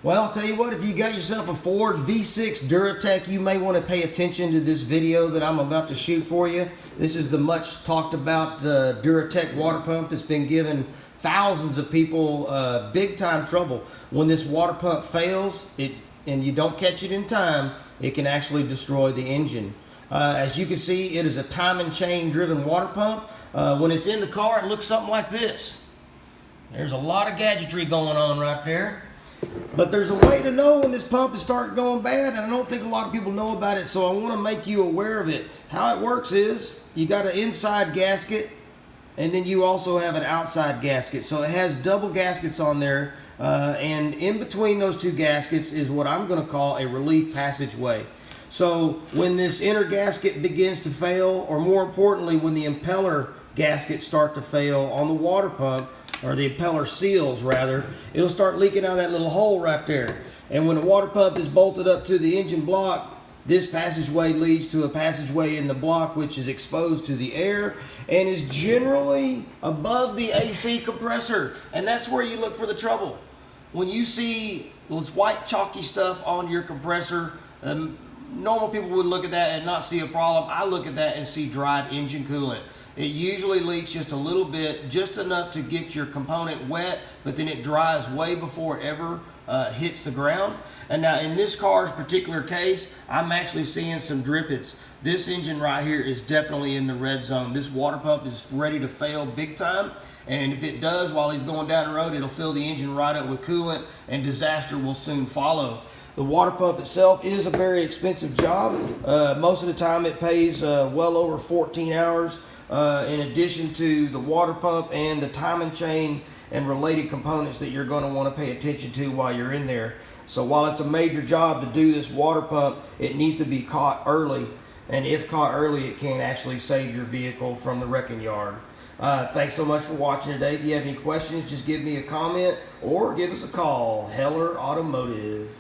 Well, I'll tell you what, if you got yourself a Ford V6 Duratec, you may want to pay attention to this video that I'm about to shoot for you. This is the much talked about Duratec water pump that's been giving thousands of people big time trouble. When this water pump fails and you don't catch it in time, it can actually destroy the engine. As you can see, it is a timing chain driven water pump. When it's in the car, it looks something like this. There's a lot of gadgetry going on right there. But there's a way to know when this pump is starting going bad, and I don't think a lot of people know about it, so I want to make you aware of it. How it works is, you got an inside gasket, and then you also have an outside gasket. So it has double gaskets on there, and in between those two gaskets is what I'm going to call a relief passageway. So when this inner gasket begins to fail, or more importantly, when the impeller gaskets start to fail on the water pump, or the impeller seals rather, it'll start leaking out of that little hole right there. And when the water pump is bolted up to the engine block, this passageway leads to a passageway in the block which is exposed to the air and is generally above the AC compressor. And that's where you look for the trouble. When you see this white chalky stuff on your compressor, normal people would look at that and not see a problem. I look at that and see dried engine coolant. It usually leaks just a little bit, just enough to get your component wet, but then it dries way before it ever hits the ground. And now in this car's particular case, I'm actually seeing some drippage. This engine right here is definitely in the red zone. This water pump is ready to fail big time. And if it does while he's going down the road, it'll fill the engine right up with coolant and disaster will soon follow. The water pump itself is a very expensive job. Most of the time it pays well over 14 hours. In addition to the water pump and the timing chain and related components that you're going to want to pay attention to while you're in there. So while it's a major job to do this water pump, it needs to be caught early. And if caught early, it can actually save your vehicle from the wrecking yard. Thanks so much for watching today. If you have any questions, just give me a comment or give us a call. Heller Automotive.